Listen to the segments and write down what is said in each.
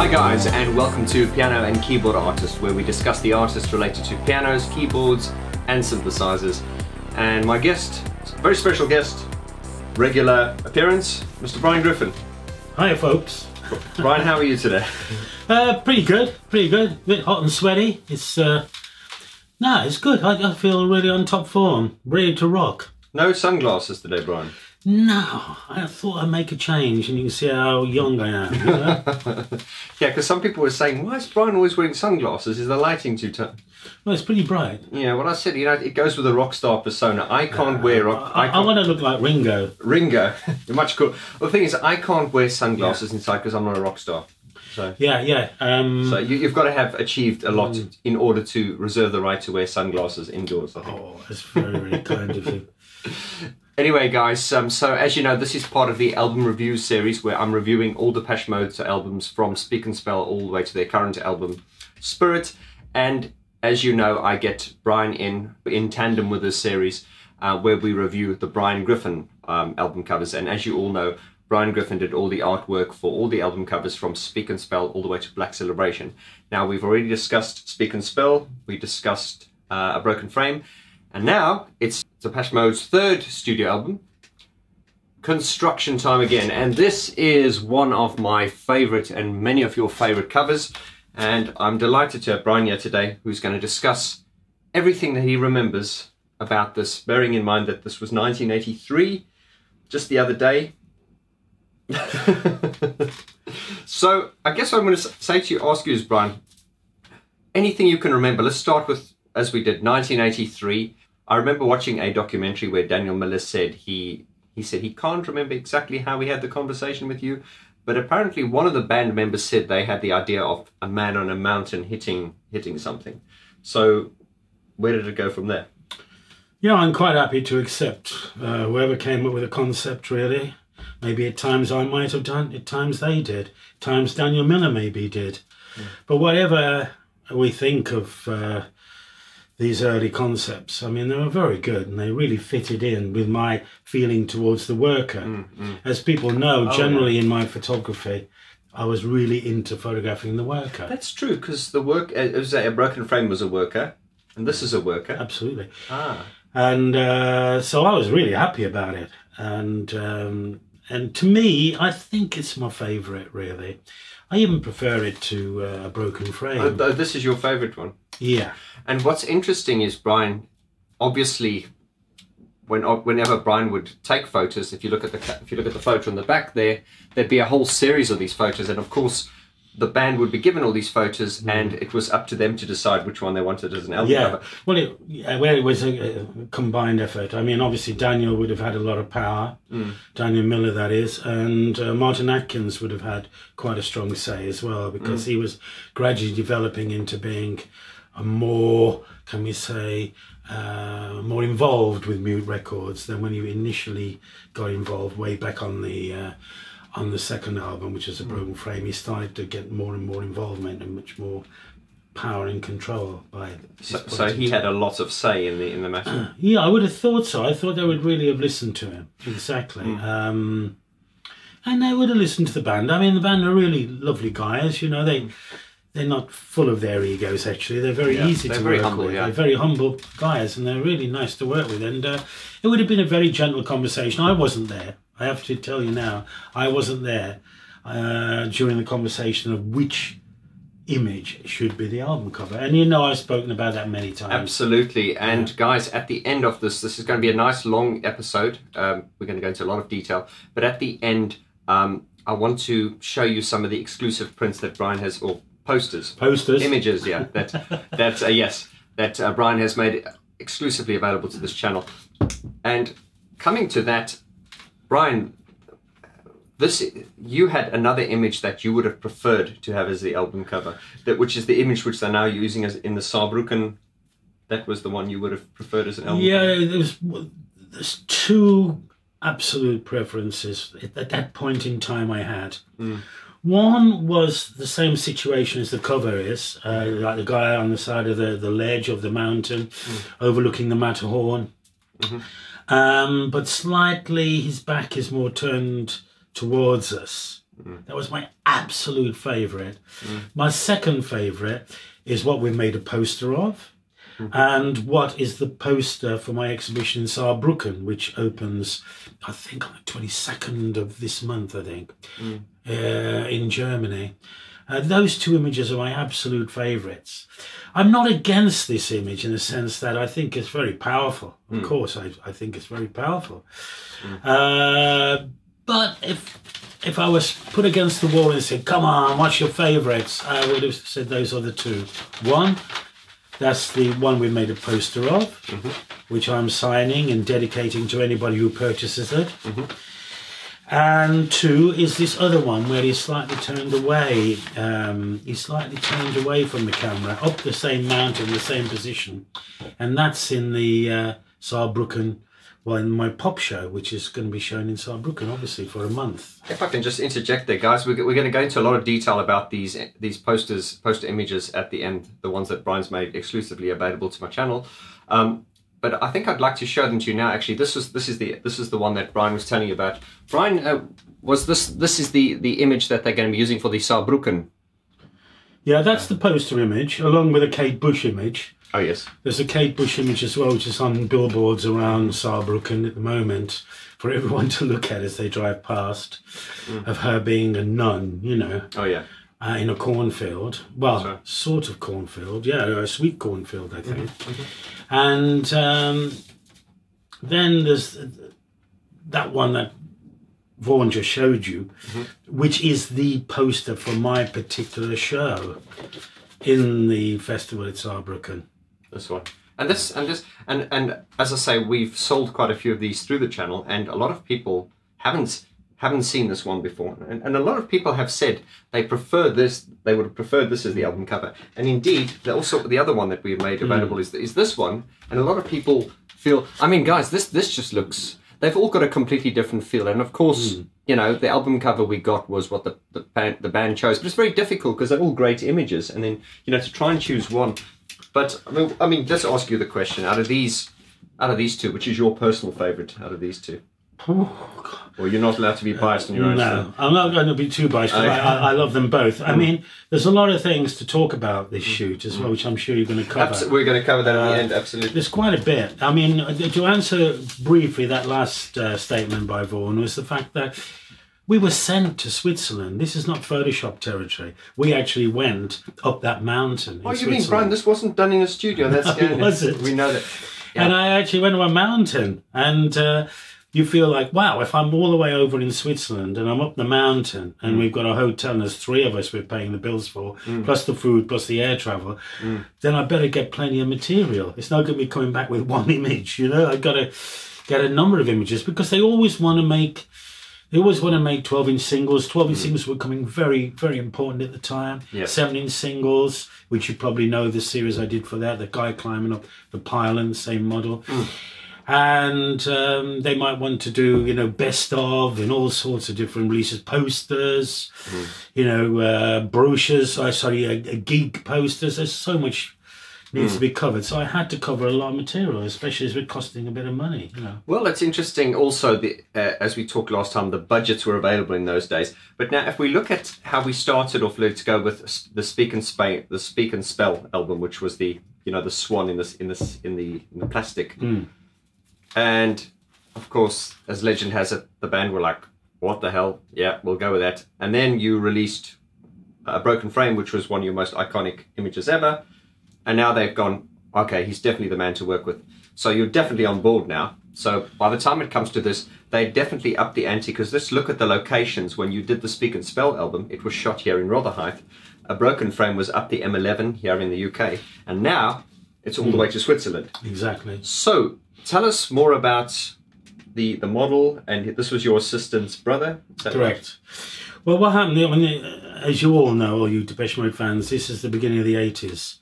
Hi guys, and welcome to Piano and Keyboard Artist, where we discuss the artists related to pianos, keyboards and synthesizers. And my guest, very special guest, regular appearance, Mr. Brian Griffin. Hiya folks. Brian, how are you today? Pretty good, A bit hot and sweaty. It's it's good. I feel really on top form, ready to rock. No sunglasses today, Brian. No, I thought I'd make a change, and you can see how young I am. You know? Yeah, because some people were saying, why is Brian always wearing sunglasses? Is the lighting too tough? Well, it's pretty bright. Yeah, well, I said, you know, it goes with the rock star persona. I can't wear... I want to look like Ringo. Ringo. You're much cool. Well, the thing is, I can't wear sunglasses inside because I'm not a rock star. So Yeah. So you've got to have achieved a lot in order to reserve the right to wear sunglasses indoors, I think. Oh, that's very, very kind of you. Anyway, guys, so as you know, this is part of the album review series where I'm reviewing all Depeche Mode albums from Speak and Spell all the way to their current album, Spirit. And as you know, I get Brian in tandem with this series where we review the Brian Griffin album covers. And as you all know, Brian Griffin did all the artwork for all the album covers from Speak and Spell all the way to Black Celebration. Now, we've already discussed Speak and Spell, we discussed A Broken Frame, and now it's Depeche Mode's third studio album, Construction Time again. And this is one of my favourite and many of your favourite covers. And I'm delighted to have Brian here today, who's going to discuss everything that he remembers about this, bearing in mind that this was 1983, just the other day. So I guess what I'm going to say to you, ask you is, Brian, anything you can remember. Let's start with, as we did, 1983. I remember watching a documentary where Daniel Miller said he said he can't remember exactly how he had the conversation with you, but apparently one of the band members said they had the idea of a man on a mountain hitting something. So where did it go from there? Yeah, I'm quite happy to accept whoever came up with the concept, really. Maybe at times I might have done, at times they did, at times Daniel Miller maybe did. Yeah. But whatever we think of these early concepts, I mean, they were very good and they really fitted in with my feeling towards the worker. As people know, generally in my photography, I was really into photographing the worker. That's true, because the work, as A Broken Frame was a worker, and this is a worker. Absolutely. And so I was really happy about it. And to me, I think it's my favourite, really. I even prefer it to A Broken Frame. This is your favourite one? Yeah. And what's interesting is, Brian, obviously, whenever Brian would take photos, if you look at the photo on the back there, there'd be a whole series of these photos, and of course, the band would be given all these photos, and it was up to them to decide which one they wanted as an album cover. Well, it was a combined effort. I mean, obviously Daniel would have had a lot of power, Daniel Miller that is, and Martin Atkins would have had quite a strong say as well, because he was gradually developing into being a more, can we say, more involved with Mute Records than when he initially got involved way back on the second album, which is A Broken Frame. He started to get more and more involvement and much more power and control by so he had a lot of say in the matter. Yeah, I would have thought so. I thought they would really have listened to him. Exactly. And they would have listened to the band. I mean, the band are really lovely guys, you know. They're not full of their egos, actually. They're very easy to work with. They're very humble guys, and they're really nice to work with. And it would have been a very gentle conversation. I wasn't there. I have to tell you now, I wasn't there during the conversation of which image should be the album cover. And you know, I've spoken about that many times. Absolutely. And guys, at the end of this is going to be a nice long episode. We're going to go into a lot of detail. But at the end, I want to show you some of the exclusive prints that Brian has, or posters. Images, yeah. That Brian has made exclusively available to this channel. And coming to that, Brian, you had another image that you would have preferred to have as the album cover, which is the image which they're now using as in the Saarbrücken. That was the one you would have preferred as an album cover. Yeah, there's two absolute preferences at that point in time I had. One was the same situation as the cover is, like the guy on the side of the ledge of the mountain, overlooking the Matterhorn. But slightly his back is more turned towards us. That was my absolute favourite. My second favourite is what we made a poster of, and what is the poster for my exhibition in Saarbrücken, which opens, I think, on the 22nd of this month, I think, in Germany. Those two images are my absolute favourites. I'm not against this image in the sense that I think it's very powerful. Of course, I think it's very powerful. But if I was put against the wall and said, come on, what's your favourites? I would have said those are the two. One, that's the one we made a poster of, which I'm signing and dedicating to anybody who purchases it. And two is this other one where he's slightly turned away. He's slightly turned away from the camera, up the same mountain, the same position. And that's in the Saarbrücken, well, in my pop show, which is going to be shown in Saarbrücken, obviously, for a month. If I can just interject there, guys, we're going to go into a lot of detail about these poster images at the end, the ones that Brian's made exclusively available to my channel. But I think I'd like to show them to you now. Actually, this is the one that Brian was telling you about. Brian, this is the image that they're going to be using for the Saarbrücken? Yeah, that's the poster image, along with a Kate Bush image. Oh yes. There's a Kate Bush image as well, which is on billboards around Saarbrücken at the moment for everyone to look at as they drive past, of her being a nun, you know. Oh yeah. In a cornfield. Well, right. Sort of cornfield. Yeah, a sweet cornfield, I think. And then there's that one that Vaughan just showed you, which is the poster for my particular show in the festival at Saarbrücken. This one. And as I say, we've sold quite a few of these through the channel, and a lot of people haven't seen this one before, and a lot of people have said they prefer this. They would have preferred this as the album cover, and indeed, also the other one that we've made available is this one. And a lot of people feel, I mean, guys, this just looks. They've all got a completely different feel, and of course, you know, the album cover we got was what the band chose, but it's very difficult because they're all great images, and then to try and choose one. But I mean, let's ask you the question: out of these two, which is your personal favourite out of these two? Well, you're not allowed to be biased on your own. No, I'm not going to be too biased. I love them both. I mean, there's a lot of things to talk about this shoot as well, which I'm sure you're going to cover. We're going to cover that at the end, absolutely. There's quite a bit. I mean, to answer briefly that last statement by Vaughan was the fact that we were sent to Switzerland. This is not Photoshop territory. We actually went up that mountain. Oh, you mean, Brian, this wasn't done in a studio? That's no, was it? We know that. Yeah. And I actually went to a mountain, and you feel like, wow, if I'm all the way over in Switzerland and I'm up the mountain and we've got a hotel and there's 3 of us we're paying the bills for, plus the food, plus the air travel, then I better get plenty of material. It's not going to be coming back with one image, you know. I've got to get a number of images because they always want to make 12-inch singles. 12-inch singles were becoming very, very important at the time. Yeah. 7-inch singles, which you probably know the series I did for that, the guy climbing up the pylon, same model. And they might want to do, you know, best of and all sorts of different releases, posters, you know, brochures, geek posters. There's so much needs to be covered. So I had to cover a lot of material, especially as we're costing a bit of money, you know. Well, it's interesting also, as we talked last time, the budgets were available in those days. But now if we look at how we started off, let's go with the Speak and Spell album, which was the, you know, the swan in the plastic. And of course, as legend has it, the band were like, what the hell? Yeah, we'll go with that. And then you released A Broken Frame, which was one of your most iconic images ever. And now they've gone, okay, he's definitely the man to work with. So you're definitely on board now. So by the time it comes to this, they definitely upped the ante, because let's look at the locations. When you did the Speak and Spell album, it was shot here in Rotherhithe. A Broken Frame was up the M11 here in the UK. And now it's all the way to Switzerland. Exactly. So tell us more about the model, and this was your assistant's brother? Is that correct? Right? Well, what happened, I mean, as you all know, all you Depeche Mode fans, this is the beginning of the 80s.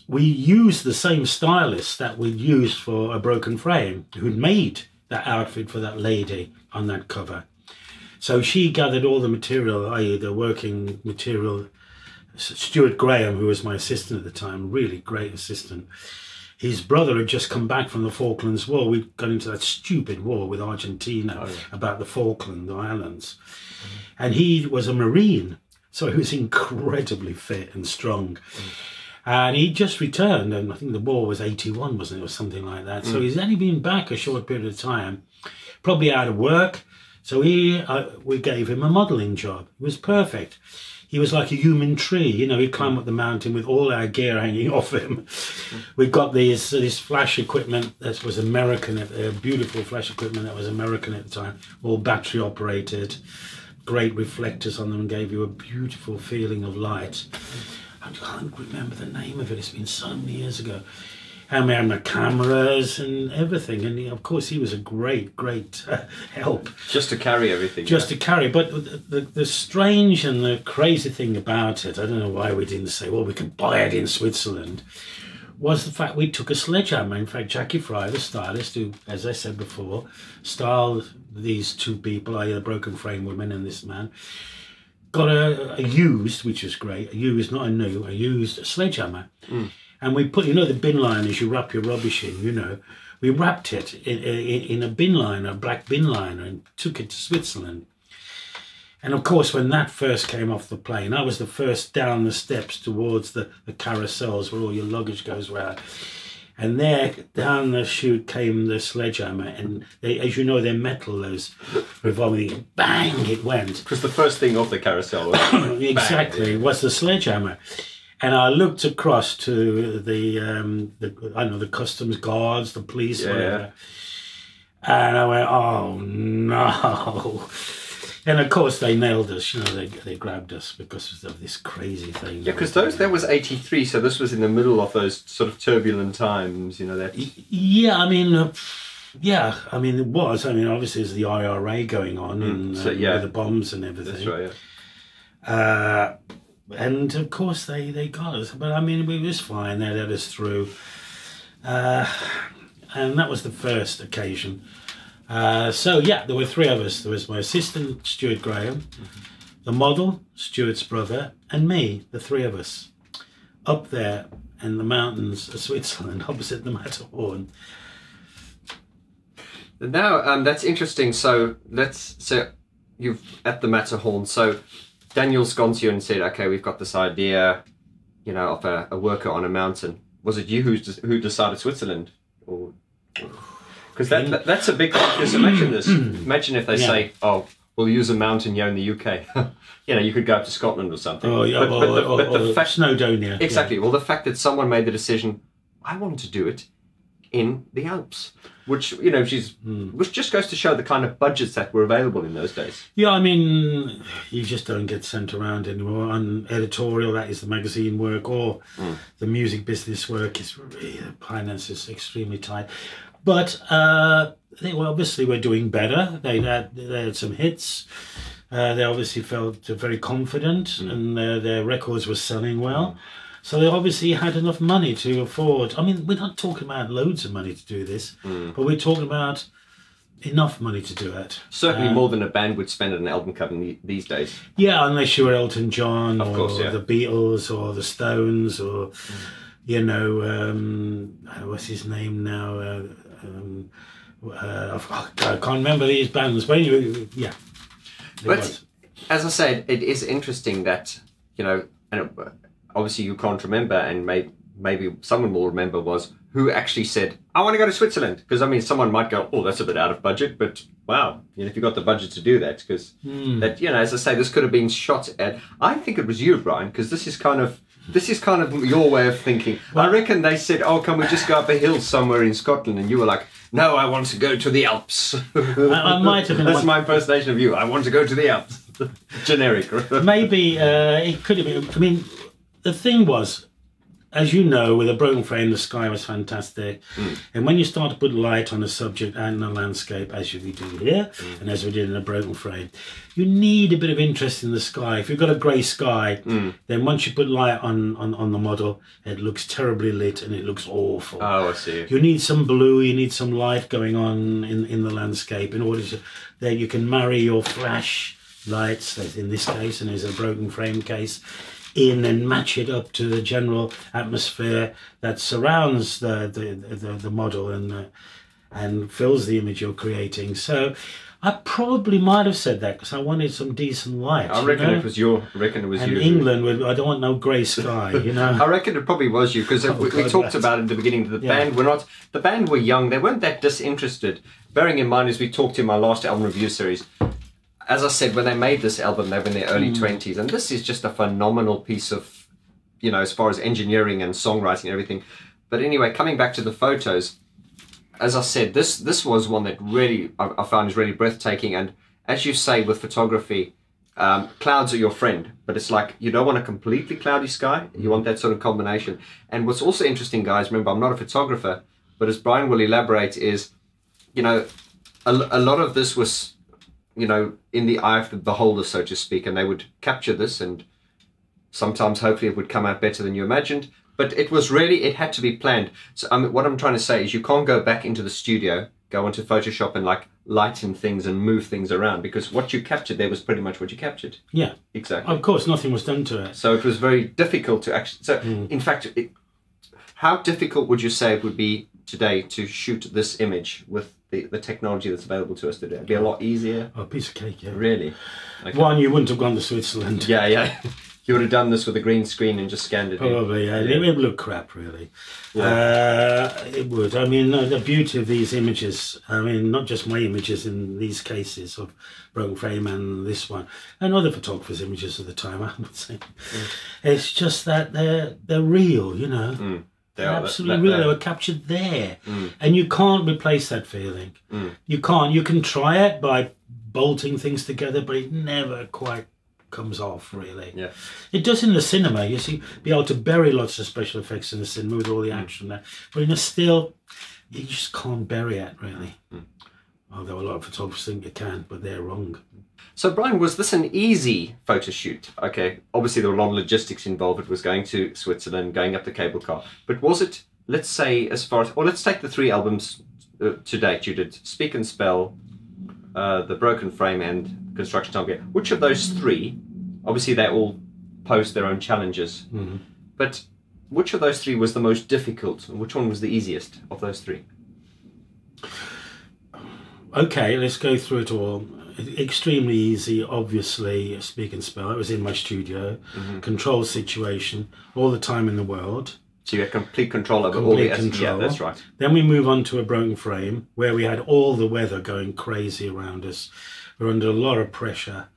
We used the same stylist that we'd used for A Broken Frame, who'd made that outfit for that lady on that cover. So she gathered all the material, i.e. the working material. Stuart Graham, who was my assistant at the time, really great assistant, his brother had just come back from the Falklands War. We got into that stupid war with Argentina about the Falkland Islands. And he was a Marine, so he was incredibly fit and strong. And he just returned, and I think the war was 81, wasn't it, or something like that. So he's only been back a short period of time, probably out of work. So we gave him a modelling job. It was perfect. He was like a human tree, you know. He'd climb up the mountain with all our gear hanging off him. We got this flash equipment that was American, beautiful flash equipment that was American at the time, all battery operated, great reflectors on them, gave you a beautiful feeling of light. I can't remember the name of it. It's been so many years ago. And we had the cameras and everything. And of course, he was a great help. Just to carry everything. Just to carry. But the strange and the crazy thing about it, I don't know why we didn't say, well, we could buy it in Switzerland, was the fact we took a sledgehammer. In fact, Jackie Fry, the stylist, who, as I said before, styled these two people, i.e. the broken frame woman and this man, got a used, which was great, a used sledgehammer. And we put, you know, the bin liners you wrap your rubbish in, you know, we wrapped it in a bin liner, a black bin liner, and took it to Switzerland. And of course, when that first came off the plane, I was the first down the steps towards the carousels where all your luggage goes round. And there, down the chute came the sledgehammer, and they, as you know, they're metal, those revolving, bang, it went. Because the first thing off the carousel was exactly, was the sledgehammer. And I looked across to the customs guards, the police, whatever. And I went, oh no. And of course they nailed us, you know, they grabbed us because of this crazy thing. Yeah, because that was 83, so this was in the middle of those sort of turbulent times, you know. That. Yeah, I mean, it was. I mean, obviously there's the IRA going on and with the bombs and everything. That's right, yeah. And of course they got us, but I mean, it was fine. They let us through. And that was the first occasion. So yeah, there were three of us. There was my assistant, Stuart Graham, the model, Stuart's brother, and me, the three of us, up there in the mountains of Switzerland, opposite the Matterhorn. Now, that's interesting. So you've at the Matterhorn. So Daniel's gone to you and said, "Okay, we've got this idea, you know, of a worker on a mountain." Was it you who decided Switzerland, or? Because that's a big thing. Because imagine this. Imagine if they say, "Oh, we'll use a mountain here in the UK." You know, you could go up to Scotland or something. Oh, yeah, but the fact, Snowdonia. Exactly. Yeah. Well, the fact that someone made the decision, I want to do it in the Alps, which, you know, which just goes to show the kind of budgets that were available in those days. Yeah, I mean, you just don't get sent around anymore. On editorial, that is the magazine work, or the music business work is really, the finance is extremely tight. But they were doing better. They had some hits. They obviously felt very confident, and their records were selling well. So they obviously had enough money to afford. I mean, we're not talking about loads of money to do this, but we're talking about enough money to do it. Certainly more than a band would spend on an album cover these days. Yeah, unless you were Elton John, of course, the Beatles, or the Stones, or you know, what's his name now? I can't remember these bands, but anyway, yeah. But as I said, it is interesting that, you know, and obviously you can't remember, and maybe someone will remember, was who actually said, I want to go to Switzerland. Because, I mean, someone might go, oh, that's a bit out of budget, but wow, you know, if you've got the budget to do that, because that, you know, as I say, this could have been shot at. I think it was you, Brian, because this is kind of your way of thinking. Well, I reckon they said, oh, can we just go up a hill somewhere in Scotland? And you were like, no, I want to go to the Alps. I might have been. That's my impersonation of you. I want to go to the Alps. Generic. Maybe it could have been. I mean, the thing was, as you know, with a broken frame, the sky was fantastic. And when you start to put light on a subject and a landscape, as we do here, and as we did in a broken frame, you need a bit of interest in the sky. If you've got a grey sky, then once you put light on the model, it looks terribly lit and it looks awful. Oh, I see. You need some blue, you need some light going on in the landscape in order that you can marry your flash lights, in this case, and as a broken frame case, in and match it up to the general atmosphere that surrounds the model and fills the image you're creating. So I probably might have said that because I wanted some decent light. I reckon it was you. And England, I don't want no grey sky, you know. I reckon it probably was you because we talked about it in the beginning. The band were young. They weren't that disinterested. Bearing in mind, as we talked in my last album review series, as I said, when they made this album, they were in their early 20s, and this is just a phenomenal piece of, you know, as far as engineering and songwriting and everything. But anyway, coming back to the photos, as I said, this was one that really I found is really breathtaking. And as you say with photography, clouds are your friend, but it's like you don't want a completely cloudy sky. You want that sort of combination. And what's also interesting, guys, remember I'm not a photographer, but as Brian will elaborate, is, you know, a lot of this was, you know, in the eye of the beholder, so to speak, and they would capture this, and sometimes hopefully it would come out better than you imagined. But it was really, it had to be planned. So what I'm trying to say is you can't go back into the studio, go into Photoshop and like lighten things and move things around, because what you captured there was pretty much what you captured. Yeah. Exactly. Of course, nothing was done to it. So it was very difficult to actually, so in fact, how difficult would you say it would be today to shoot this image with the technology that's available to us today? It'd be a lot easier. Oh, a piece of cake, yeah. Really? Okay. One, you wouldn't have gone to Switzerland. Yeah. You would have done this with a green screen and just scanned it. Probably, yeah. It would look crap, really. Yeah. It would. I mean, the beauty of these images, I mean, not just my images in these cases of Broken Frame and this one, and other photographers' images of the time, I'm not saying. It's just that they're real, you know. They're absolutely real. They were captured there. And you can't replace that feeling. You can't. You can try it by bolting things together, but it never quite comes off, really. Yeah, it does in the cinema. You see, be able to bury lots of special effects in the cinema with all the action there, but in a still, you just can't bury it, really. Although a lot of photographers think you can, but they're wrong. So Brian, was this an easy photo shoot? Okay, obviously there were a lot of logistics involved. It was going to Switzerland, going up the cable car, but was it, let's say, as far as, or let's take the 3 albums to date. You did Speak and Spell, The Broken Frame, and Construction Time. Which of those 3, obviously they all pose their own challenges, but which of those 3 was the most difficult, and which one was the easiest of those 3? Okay, let's go through it all. Extremely easy, obviously, Speak and Spell. It was in my studio, control situation, all the time in the world. So you had complete control over all the control. Yeah, that's right. Then we move on to A Broken Frame, where we had all the weather going crazy around us. We're under a lot of pressure.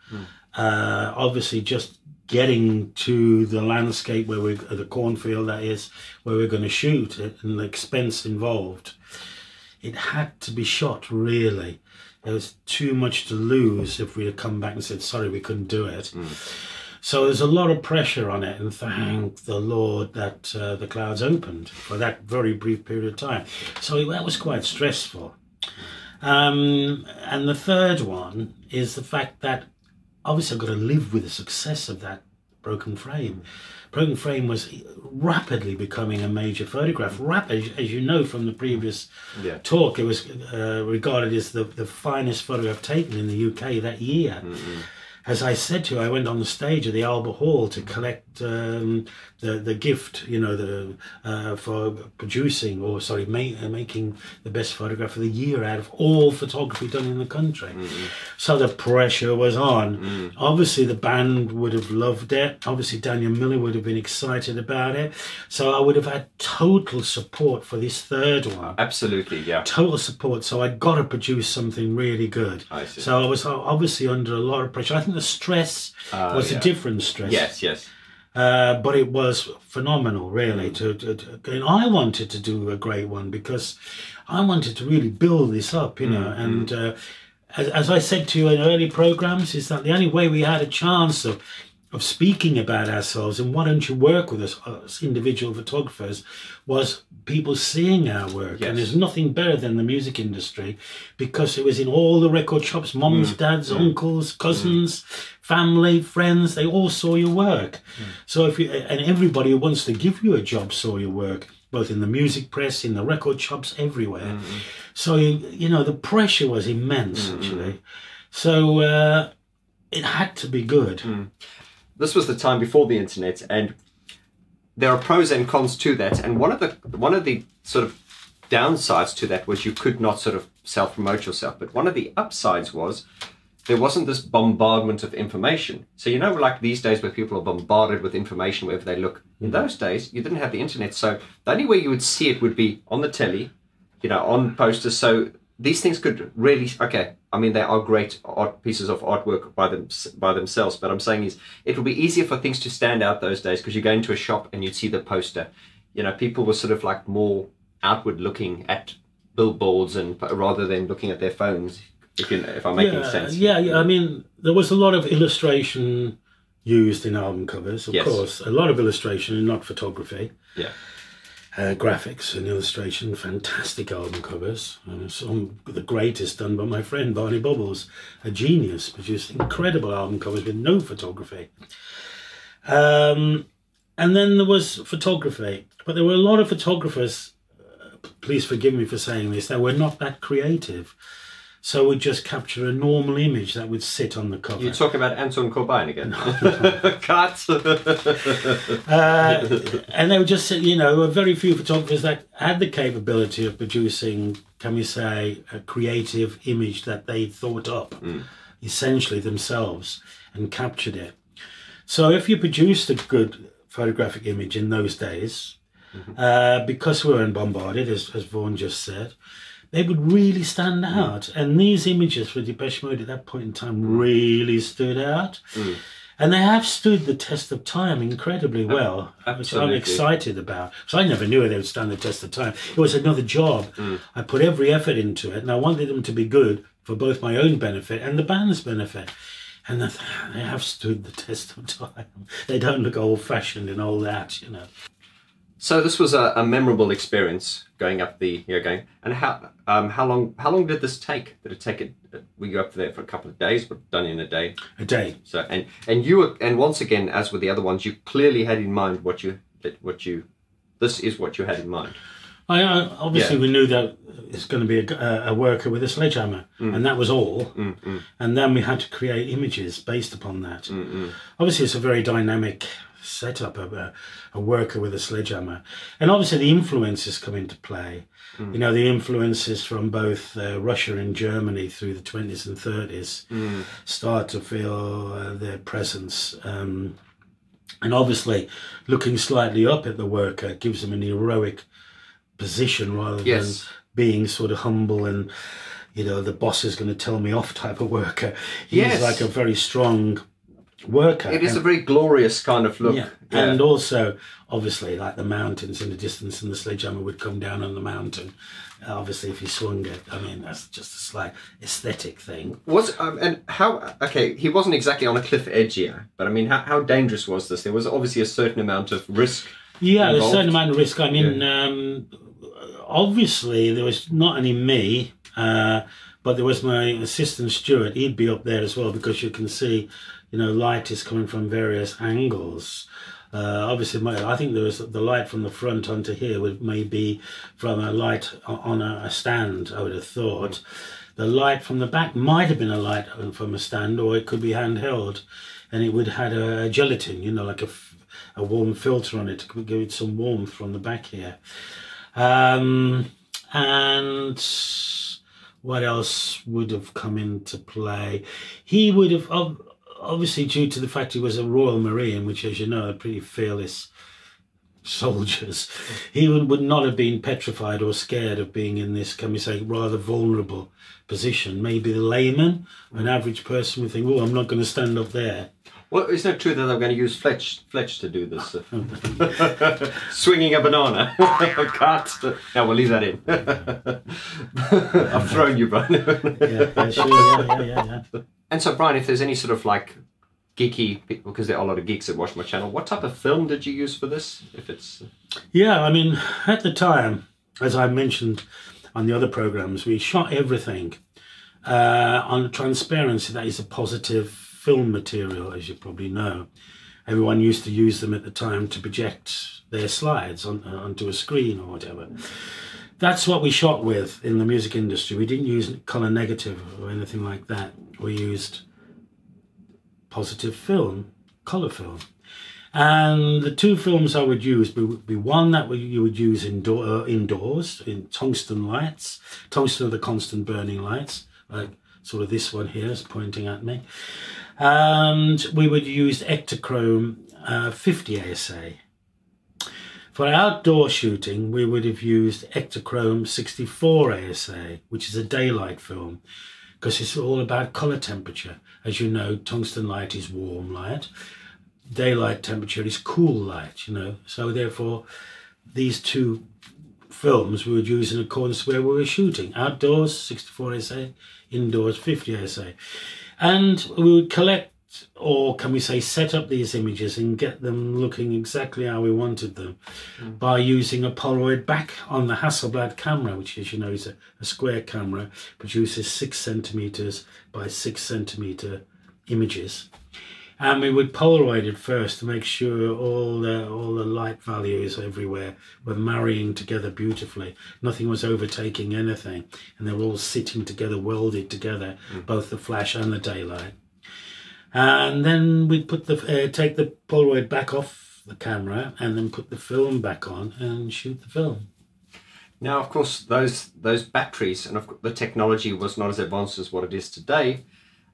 Obviously, just getting to the landscape where we're the cornfield, that is, where we're going to shoot it, and the expense involved. It had to be shot, really. There was too much to lose if we had come back and said, sorry, we couldn't do it. So there's a lot of pressure on it, and thank the Lord that the clouds opened for that very brief period of time. So that was quite stressful. And the third one is the fact that obviously I've got to live with the success of that Broken Frame. Broken Frame was rapidly becoming a major photograph. Rapid, as you know from the previous talk, it was regarded as the finest photograph taken in the UK that year. As I said to you, I went on the stage at the Albert Hall to collect the gift, you know, for producing, or sorry, making the best photograph of the year out of all photography done in the country. So the pressure was on. Obviously, the band would have loved it. Obviously, Daniel Miller would have been excited about it. So I would have had total support for this third one. Absolutely, yeah. Total support. So I got to produce something really good. I see. So I was obviously under a lot of pressure. I think the stress was a different stress. Yes. But it was phenomenal, really. And I wanted to do a great one because I wanted to really build this up, you know. And as I said to you in early programs, is that the only way we had a chance of speaking about ourselves and why don't you work with us individual photographers was people seeing our work. And there's nothing better than the music industry, because it was in all the record shops, mums, dads, uncles, cousins, family, friends, they all saw your work. So if you, and everybody who wants to give you a job saw your work, both in the music press, in the record shops, everywhere. So, you know, the pressure was immense, actually. So it had to be good. this was the time before the internet, and there are pros and cons to that. And one of the sort of downsides to that was you could not sort of self-promote yourself. But one of the upsides was there wasn't this bombardment of information. So, like these days where people are bombarded with information wherever they look. In those days, you didn't have the internet. So the only way you would see it would be on the telly, on posters. So these things could really, they are great pieces of artwork by themselves. But I'm saying it would be easier for things to stand out those days because you go into a shop and you'd see the poster. People were sort of like more outward looking at billboards and rather than looking at their phones. If I'm making sense. Yeah. I mean, there was a lot of illustration used in album covers, of course. A lot of illustration and not photography. Yeah. Graphics and illustration, fantastic album covers. Some of the greatest done by my friend Barney Bubbles, a genius, produced incredible album covers with no photography. And then there was photography. But there were a lot of photographers, please forgive me for saying this, that were not that creative. So we'd just capture a normal image that would sit on the cover. You talk about Anton Corbijn again. Cut. And they would just, very few photographers that had the capability of producing, can we say, a creative image that they thought up, essentially themselves, and captured it. So if you produced a good photographic image in those days, because we weren't bombarded, as Vaughan just said, they would really stand out. And these images for Depeche Mode at that point in time really stood out. And they have stood the test of time incredibly well, which I'm excited about. So I never knew they would stand the test of time. It was another job. I put every effort into it, and I wanted them to be good for both my own benefit and the band's benefit. And they have stood the test of time. They don't look old-fashioned and all that, So this was a memorable experience going up going. And how long did this take? Did it take were you up there for a couple of days, but done in a day? A day. So and you were, and once again, as with the other ones, you clearly had in mind this is what you had in mind. Obviously we knew that it's going to be a worker with a sledgehammer, and that was all. And then we had to create images based upon that. Obviously it's a very dynamic setup of a worker with a sledgehammer, and obviously the influences come into play. The influences from both Russia and Germany through the 20s and 30s start to feel their presence, and obviously looking slightly up at the worker gives him an heroic position rather than being sort of humble and the boss is going to tell me off type of worker. He's like a very strong worker. It is a very glorious kind of look. And also obviously like the mountains in the distance, and the sledgehammer would come down on the mountain. Obviously if he swung it, that's just a slight aesthetic thing. And how, he wasn't exactly on a cliff edge here, but how dangerous was this? There was obviously a certain amount of risk involved. There's a certain amount of risk. Obviously there was not only me, but there was my assistant Stuart. He'd be up there as well, because you can see light is coming from various angles. Obviously, I think there was the light from the front onto here would maybe from a light on a stand, I would have thought. The light from the back might have been a light from a stand, or it could be handheld, and it would have had a gelatin, like a warm filter on it to give it some warmth from the back here. And what else would have come into play? He would have... Obviously, due to the fact he was a Royal Marine, which, as you know, are pretty fearless soldiers, he would not have been petrified or scared of being in this, can we say, rather vulnerable position. Maybe the layman, an average person, would think, "Oh, I'm not going to stand up there." Well, isn't it true that they're going to use Fletch to do this? Swinging a banana. Cut. No, we'll leave that in. I've thrown you, Brian. Sure, yeah. And so, Brian, if there's any sort of like geeky, because there are a lot of geeks that watch my channel, what type of film did you use for this? If it's at the time, as I mentioned on the other programs, we shot everything on transparency. That is a positive film material, as you probably know. Everyone used to use them at the time to project their slides onto a screen or whatever. That's what we shot with in the music industry. We didn't use colour negative or anything like that. We used positive film, colour film. And the two films I would use would be one that you would use indoors in tungsten lights. Tungsten are the constant burning lights, like sort of this one here is pointing at me. And we would use Ektachrome 50 ASA. For outdoor shooting, we would have used Ektachrome 64 ASA, which is a daylight film, because it's all about colour temperature. As you know, tungsten light is warm light. Daylight temperature is cool light, you know. So therefore, these two films we would use in accordance where we were shooting. Outdoors, 64 ASA, indoors, 50 ASA. And we would collect, or can we say set up these images and get them looking exactly how we wanted them by using a Polaroid back on the Hasselblad camera, which, as you know, is a square camera, produces 6 centimeters by 6 centimeter images. And we would Polaroid it first to make sure all the light values everywhere were marrying together beautifully. Nothing was overtaking anything, and they were all sitting together, welded together, both the flash and the daylight. And then we'd put take the Polaroid back off the camera and then put the film back on and shoot the film. Now, of course, those batteries, and of course, the technology was not as advanced as what it is today.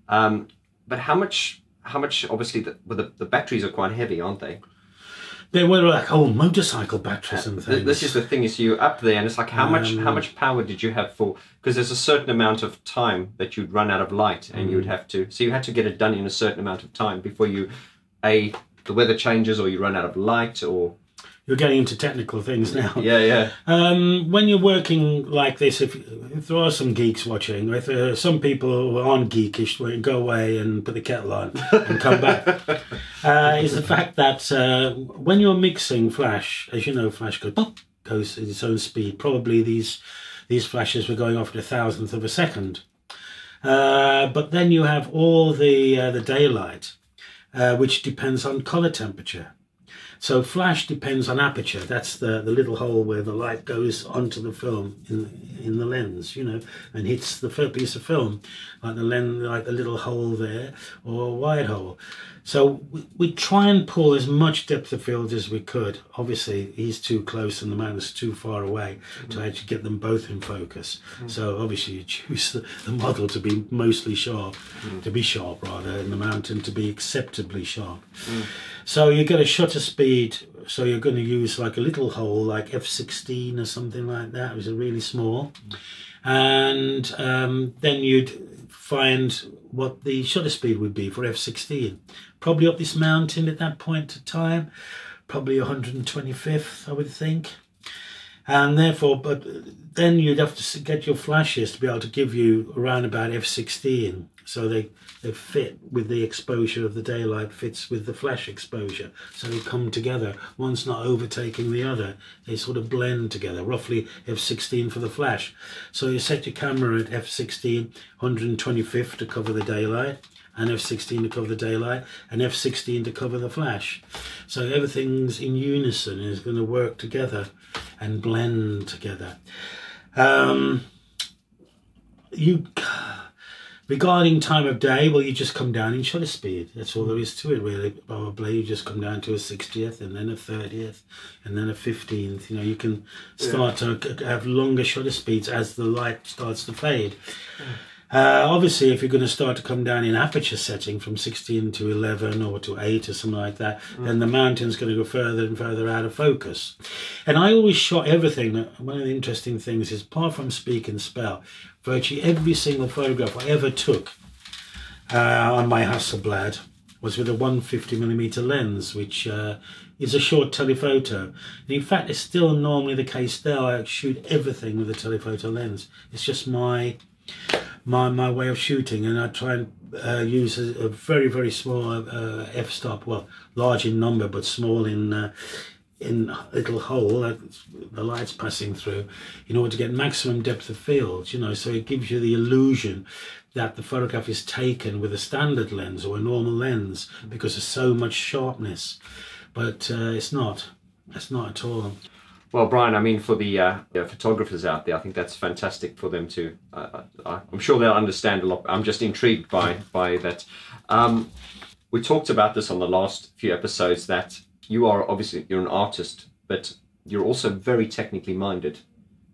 But how much? Obviously, the batteries are quite heavy, aren't they? They were like old motorcycle batteries and things. This is the thing: is you're up there, and it's like how much power did you have for? Because there's a certain amount of time that you'd run out of light, and you would have to. So you had to get it done in a certain amount of time before the weather changes, or you run out of light, or. You're getting into technical things now. Yeah. When you're working like this, if there are some geeks watching, if some people who aren't geekish, go away and put the kettle on and come back, is the fact that when you're mixing flash, as you know, flash goes at its own speed. Probably these flashes were going off at 1,000th of a second. But then you have all the daylight, which depends on color temperature. So flash depends on aperture. That's the little hole where the light goes onto the film in the lens, you know, and hits the piece of film, like the lens, like the little hole there, or a wide hole. So we try and pull as much depth of field as we could. Obviously, he's too close and the man's too far away to actually get them both in focus. So obviously, you choose the model to be mostly sharp, to be sharp rather, and the mountain to be acceptably sharp. So you get a shutter speed. So you're going to use like a little hole, like f/16 or something like that. It was really small, and then you'd find what the shutter speed would be for f/16. Probably up this mountain at that point of time, probably 125th, I would think. And therefore, but then you'd have to get your flashes to be able to give you around about f/16. So they fit with the exposure of the daylight, fits with the flash exposure. So they come together, one's not overtaking the other. They sort of blend together, roughly f/16 for the flash. So you set your camera at f/16, 125th to cover the daylight, and f/16 to cover the daylight, and f/16 to cover the flash. So everything's in unison, is going to work together and blend together. Regarding time of day, well, you just come down in shutter speed. That's all there is to it, really. Probably you just come down to a 60th, and then a 30th, and then a 15th. You know, you can start to have longer shutter speeds as the light starts to fade. Obviously, if you're going to start to come down in aperture setting from 16 to 11 or to 8 or something like that, then the mountain's going to go further and further out of focus. And I always shot everything. One of the interesting things is, apart from Speak and Spell, virtually every single photograph I ever took on my Hasselblad was with a 150mm lens, which is a short telephoto. And in fact, it's still normally the case now. I shoot everything with a telephoto lens. It's just my way of shooting, and I try and use a very, very small f-stop, well, large in number but small in little hole that the light's passing through, in order to get maximum depth of field, you know. So it gives you the illusion that the photograph is taken with a standard lens or a normal lens because there's so much sharpness, but it's not at all. Well, Brian, I mean, for the photographers out there, I think that's fantastic for them to. I'm sure they'll understand a lot. I'm just intrigued by that. we talked about this on the last few episodes, that you are obviously, you're an artist, but you're also very technically minded,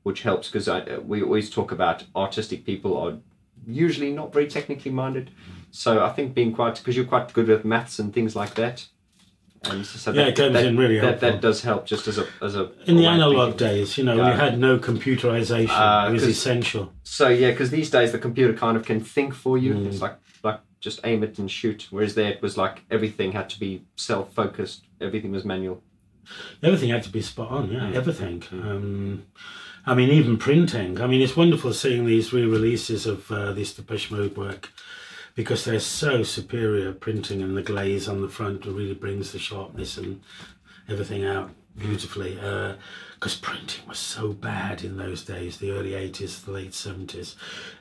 which helps, because we always talk about artistic people are usually not very technically minded. So I think because you're quite good with maths and things like that. And so it comes in really helpful. That does help, just as a in the analog days, you know, we had no computerization. It was essential. So yeah, because these days the computer kind of can think for you. It's like just aim it and shoot. Whereas there it was like everything had to be self-focused. Everything was manual. Everything had to be spot on. Yeah, everything. I mean, even printing. I mean, it's wonderful seeing these re-releases of this Depeche Mode work, because they're so superior. Printing and the glaze on the front really brings the sharpness and everything out beautifully. Because printing was so bad in those days, the early 80s, the late 70s.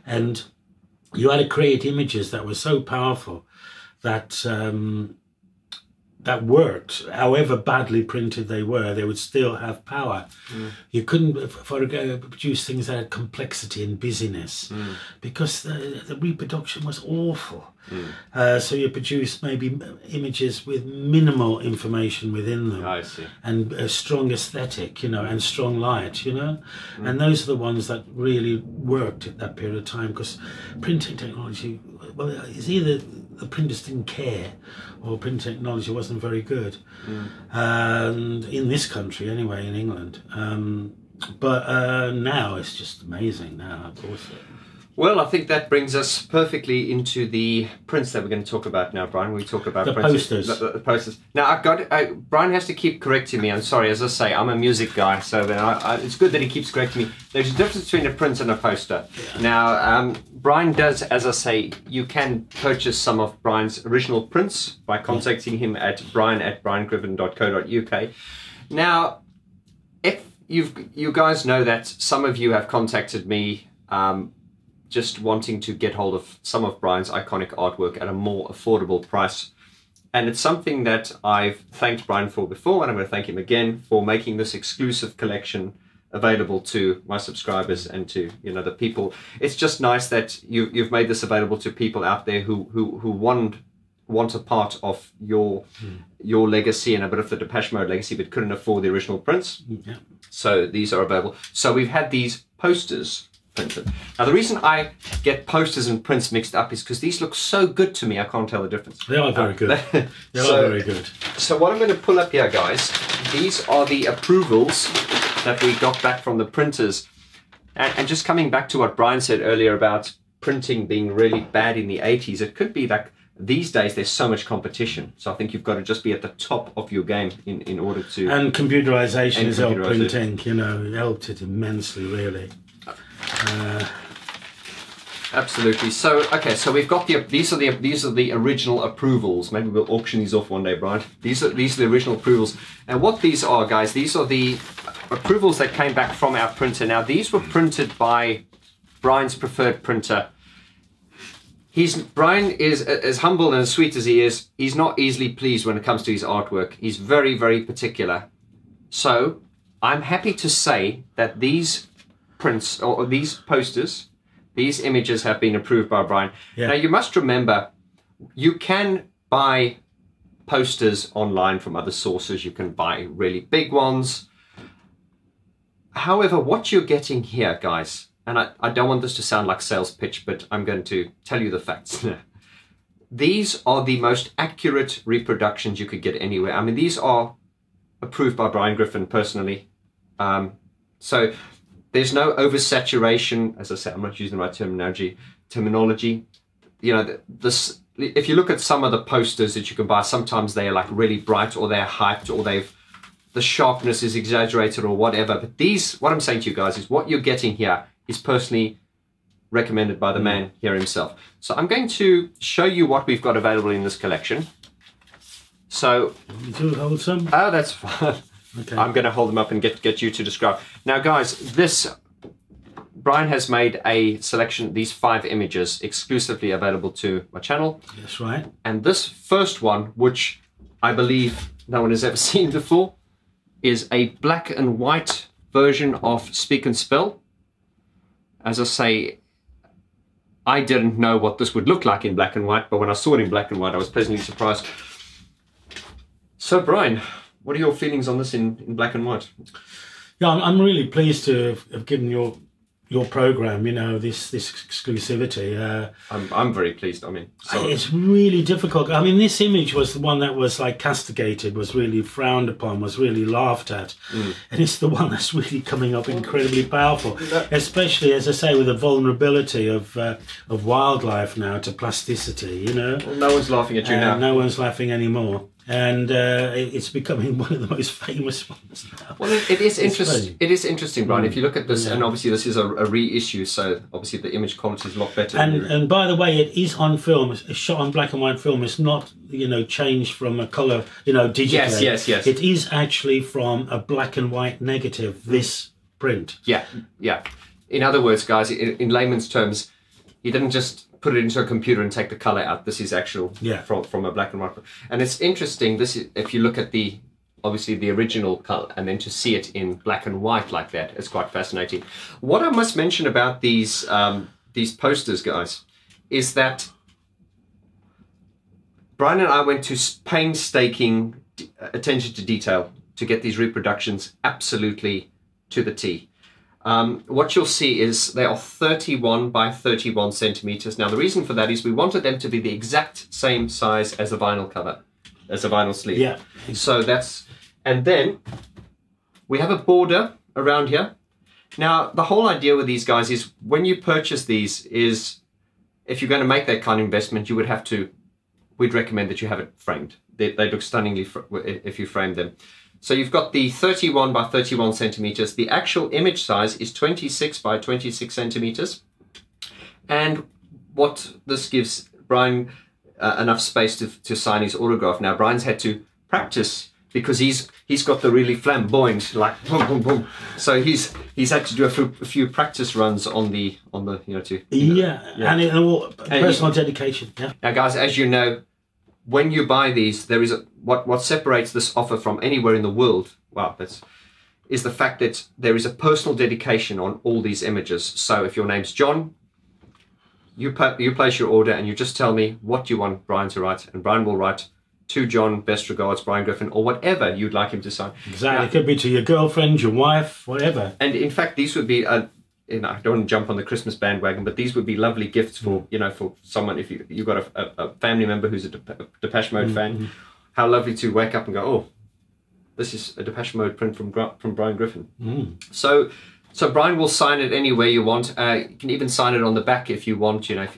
And you had to create images that were so powerful that that worked. However badly printed they would still have power. You couldn't produce things that had complexity and busyness, because the reproduction was awful. So you produce maybe images with minimal information within them. I see. And a strong aesthetic, you know, and strong light, you know. And those are the ones that really worked at that period of time, because printing technology, well, it's either the printers didn't care, or print technology wasn't very good. And in this country anyway, in England. But now it's just amazing now, of course. Well, I think that brings us perfectly into the prints that we're going to talk about now, Brian. We talk about the prints, posters. The posters. Now, Brian has to keep correcting me. I'm sorry, as I say, I'm a music guy, so it's good that he keeps correcting me. There's a difference between a print and a poster. Yeah. Now, Brian does, as I say, you can purchase some of Brian's original prints by contacting him at brian@briangriffin.co.uk. Now, if you guys know that some of you have contacted me just wanting to get hold of some of Brian's iconic artwork at a more affordable price. And it's something that I've thanked Brian for before, and I'm going to thank him again for making this exclusive collection available to my subscribers and to, you know, the people. It's just nice that you've made this available to people out there who want a part of your legacy and a bit of the Depeche Mode legacy, but couldn't afford the original prints. Yeah. So these are available. So we've had these posters printed. Now the reason I get posters and prints mixed up is because these look so good to me, I can't tell the difference. They are very good. They are very good. So what I'm going to pull up here, guys, these are the approvals that we got back from the printers. And just coming back to what Brian said earlier about printing being really bad in the 80s, it could be like these days there's so much competition. So I think you've got to just be at the top of your game in order to... And computerization has helped printing, you know, it helped it immensely, really. Absolutely. So okay, so we've got these are the original approvals. Maybe we'll auction these off one day, Brian. These are the original approvals. And what these are, guys, these are the approvals that came back from our printer. Now these were printed by Brian's preferred printer. Brian is as humble and as sweet as he is. He's not easily pleased when it comes to his artwork. He's very, very particular. So I'm happy to say that these prints or these posters, these images have been approved by Brian. Yeah. Now you must remember, you can buy posters online from other sources. You can buy really big ones. However, what you're getting here, guys, and I don't want this to sound like sales pitch, but I'm going to tell you the facts. These are the most accurate reproductions you could get anywhere. I mean, these are approved by Brian Griffin personally. So there's no oversaturation. As I said, I'm not using the right terminology. You know, this. If you look at some of the posters that you can buy, sometimes they're like really bright, or they're hyped, or the sharpness is exaggerated, or whatever. But these, what I'm saying to you guys, is what you're getting here is personally recommended by the man here himself. So I'm going to show you what we've got available in this collection. So, you hold some? Oh, that's fine. Okay. I'm going to hold them up and get you to describe. Now, guys, Brian has made a selection, these 5 images, exclusively available to my channel. That's right. And this first one, which I believe no one has ever seen before, is a black and white version of Speak and Spell. As I say, I didn't know what this would look like in black and white, but when I saw it in black and white, I was pleasantly surprised. So, Brian, what are your feelings on this in black and white? Yeah, I'm really pleased to have given your program, you know, this exclusivity. I'm very pleased. I mean, it's really difficult. I mean, this image was the one that was like castigated, was really frowned upon, was really laughed at, and it's the one that's really coming up incredibly powerful. Especially, as I say, with the vulnerability of wildlife now to plasticity. You know, well, no one's laughing at you now. No one's laughing anymore. And it's becoming one of the most famous ones now. Well, it is interesting. It is interesting, Brian. If you look at this, and obviously this is a reissue, so obviously the image quality is a lot better. And by the way, it is on film. It's shot on black and white film. It's not, you know, changed from a color, you know, digitally. Yes. It is actually from a black and white negative. This print. Yeah. In other words, guys, in layman's terms, he didn't just put it into a computer and take the color out. This is actual from a black and white. And it's interesting. This is, if you look at obviously the original color, and then to see it in black and white like that, it's quite fascinating. What I must mention about these posters, guys, is that Brian and I went to painstaking attention to detail to get these reproductions absolutely to the T. What you'll see is they are 31 by 31 centimeters. Now, the reason for that is we wanted them to be the exact same size as a vinyl cover, as a vinyl sleeve. Yeah. So and then we have a border around here. Now, the whole idea with these guys is when you purchase these is, if you're going to make that kind of investment, we'd recommend that you have it framed. They look stunningly if you frame them. So you've got the 31 by 31 centimeters. The actual image size is 26 by 26 centimeters. And what this gives Brian enough space to sign his autograph. Now, Brian's had to practice because he's got the really flamboyant, like boom, boom, boom. So he's had to do a few practice runs on the and it all personal dedication. Yeah. Now, guys, as you know, when you buy these, there is what separates this offer from anywhere in the world. Wow, is the fact that there is a personal dedication on all these images. So if your name's John, you place your order and you just tell me what you want Brian to write, and Brian will write to John, best regards, Brian Griffin, or whatever you'd like him to sign. Exactly. Now, it could be to your girlfriend, your wife, whatever. And in fact, these would be I don't want to jump on the Christmas bandwagon, but these would be lovely gifts for for someone. If you've got a family member who's a Depeche Mode fan, how lovely to wake up and go, oh, this is a Depeche Mode print from Brian Griffin. So Brian will sign it any way you want. You can even sign it on the back if you want. For I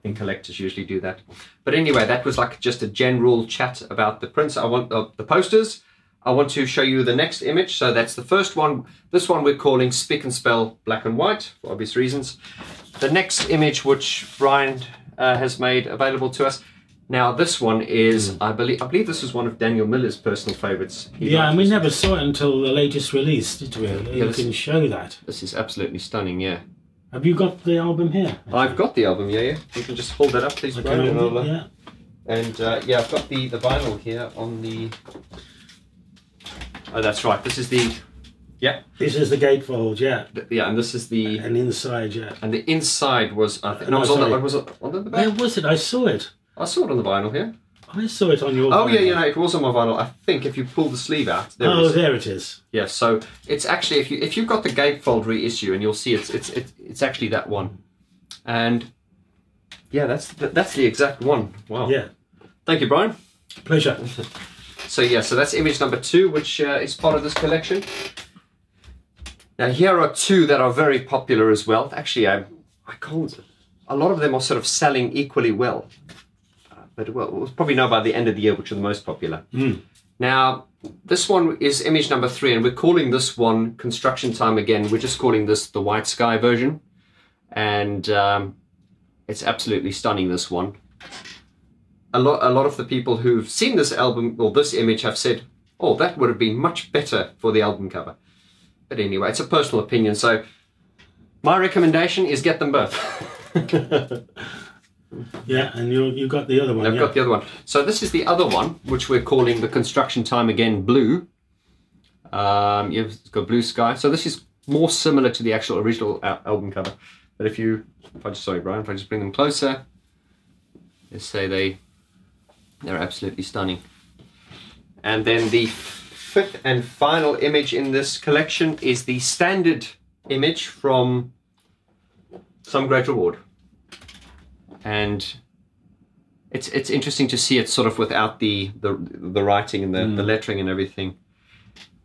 think collectors usually do that. But anyway, that was like just a general chat about the prints. I want the posters. I want to show you the next image. So that's the first one. This one we're calling Spick and Spell Black and White, for obvious reasons. The next image which Brian has made available to us. Now this one is, I believe this is one of Daniel Miller's personal favourites. And we never saw it until the latest release, did we? You can show that. This is absolutely stunning, yeah. Have you got the album here? I've got the album, yeah. You can just hold that up, please, Brian. Yeah. And I've got the vinyl here on the... Oh, that's right. This is the... Yeah. This is the gatefold, yeah. And this is the... And inside, yeah. And the inside was... was it on the back? Where was it? I saw it. I saw it on the vinyl here. I saw it on your vinyl. Yeah, it was on my vinyl. I think if you pull the sleeve out... There it is. Yeah, so it's actually... If you've got the gatefold reissue, and you'll see it's actually that one. And... Yeah, that's the exact one. Wow. Yeah. Thank you, Brian. Pleasure. So that's image number 2, which is part of this collection. Now here are two that are very popular as well. Actually, I can't. A lot of them are sort of selling equally well. But we'll probably know by the end of the year which are the most popular. Now this one is image number 3, and we're calling this one Construction Time Again. We're just calling this the White Sky version, and it's absolutely stunning. This one. A lot of the people who've seen this album or this image have said, oh, that would have been much better for the album cover. But anyway, it's a personal opinion, so my recommendation is get them both. Yeah, and you got the other one. I've got the other one. So this is the other one, which we're calling the Construction Time Again Blue. You've got blue sky. So this is more similar to the actual original album cover. But if I just bring them closer, let's say they're absolutely stunning. And then the fifth and final image in this collection is the standard image from Some Great Reward. And it's interesting to see it sort of without the writing and the lettering and everything.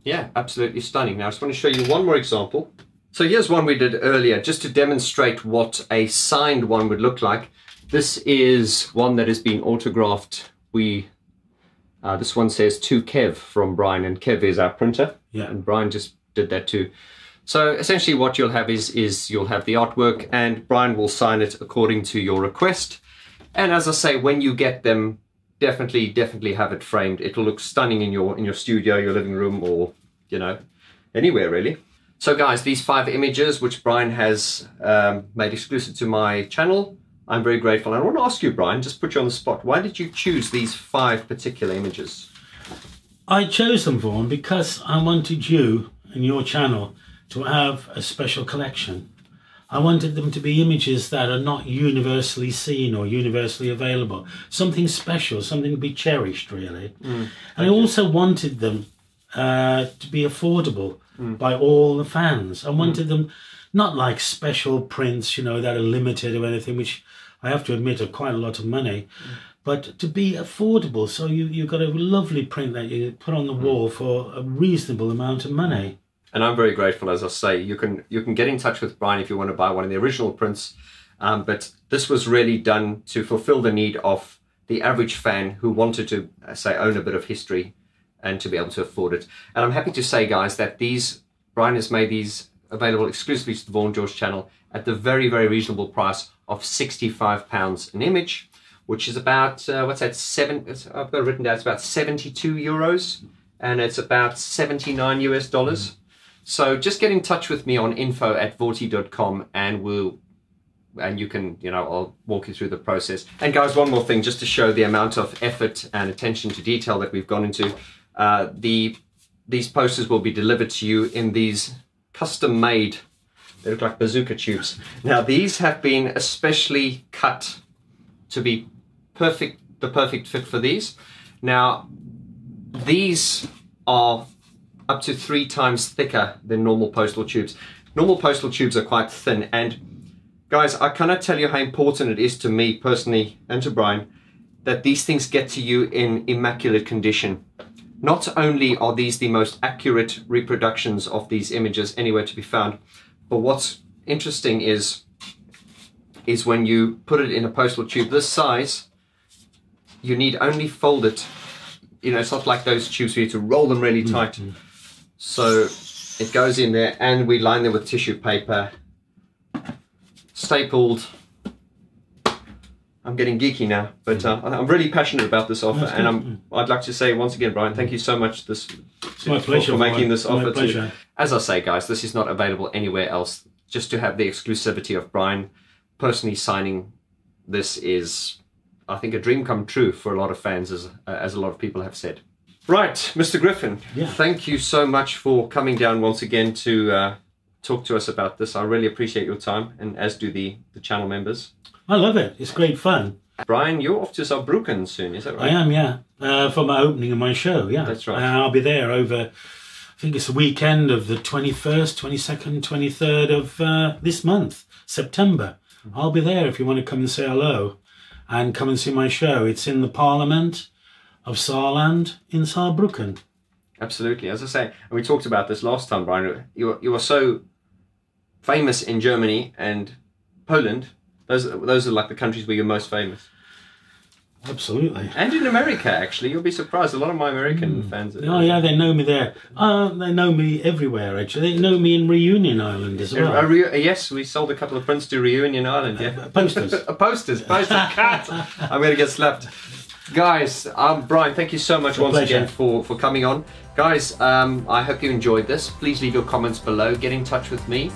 Yeah, absolutely stunning. Now I just want to show you one more example. So here's one we did earlier, just to demonstrate what a signed one would look like. This is one that has been autographed. This one says to Kev from Brian, and Kev is our printer. Yeah. And Brian just did that too. So essentially what you'll have is you'll have the artwork, and Brian will sign it according to your request. And as I say, when you get them, definitely have it framed. It'll look stunning in your studio, your living room, or, you know, anywhere really. So guys, these 5 images which Brian has made exclusive to my channel, I'm very grateful. And I want to ask you, Brian, just put you on the spot. Why did you choose these 5 particular images? I chose them, Vaughan, because I wanted you and your channel to have a special collection. I wanted them to be images that are not universally seen or universally available. Something special, something to be cherished, really. And I also wanted them to be affordable by all the fans. I wanted them not like special prints, you know, that are limited or anything, which I have to admit are quite a lot of money, but to be affordable. So you've got a lovely print that you put on the wall for a reasonable amount of money. And I'm very grateful, as I say. You can get in touch with Brian if you want to buy one of the original prints. But this was really done to fulfill the need of the average fan who wanted to, say, own a bit of history and to be able to afford it. And I'm happy to say, guys, that Brian has made these available exclusively to the Vaughan George channel at the very, very reasonable price of £65 an image, which is about, what's that, I've got it written down, it's about 72 euros, and it's about $79 US. So just get in touch with me on info@vorti.com, and you can, you know, I'll walk you through the process. And guys, one more thing, just to show the amount of effort and attention to detail that we've gone into. These posters will be delivered to you in these custom-made, they look like bazooka tubes. Now these have been especially cut to be the perfect fit for these. Now these are up to 3 times thicker than normal postal tubes. Normal postal tubes are quite thin, and guys, I cannot tell you how important it is to me personally and to Brian that these things get to you in immaculate condition. Not only are these the most accurate reproductions of these images anywhere to be found, but what's interesting is when you put it in a postal tube this size, you need only fold it. You know, it's not like those tubes where you have to roll them really tight. So it goes in there, and we line them with tissue paper, stapled. I'm getting geeky now, but I'm really passionate about this offer, and I'd like to say once again, Brian, thank you so much for making this offer too. As I say, guys, this is not available anywhere else. Just to have the exclusivity of Brian personally signing this is, I think, a dream come true for a lot of fans, as a lot of people have said. Right, Mr. Griffin, thank you so much for coming down once again to talk to us about this. I really appreciate your time, and as do the channel members. I love it. It's great fun. Brian, you're off to Saarbrücken soon, is that right? I am, yeah. For my opening of my show, yeah. That's right. I'll be there over, I think it's the weekend of the 21st, 22nd, 23rd of this month, September. I'll be there if you want to come and say hello and come and see my show. It's in the Parliament of Saarland in Saarbrücken. Absolutely. As I say, and we talked about this last time, Brian, you are so famous in Germany and Poland. Those are like the countries where you're most famous. Absolutely. And in America, actually. You'll be surprised. A lot of my American fans are... Oh, yeah, they know me there. They know me everywhere, actually. They know me in Reunion Island as well. Yes, we sold a couple of prints to Reunion Island, yeah. Posters. Posters. Cat. I'm going to get slapped. Guys, Brian, thank you so much once again for coming on. Guys, I hope you enjoyed this. Please leave your comments below. Get in touch with me.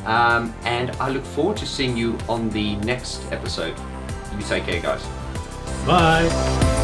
And I look forward to seeing you on the next episode. You take care, guys. Bye.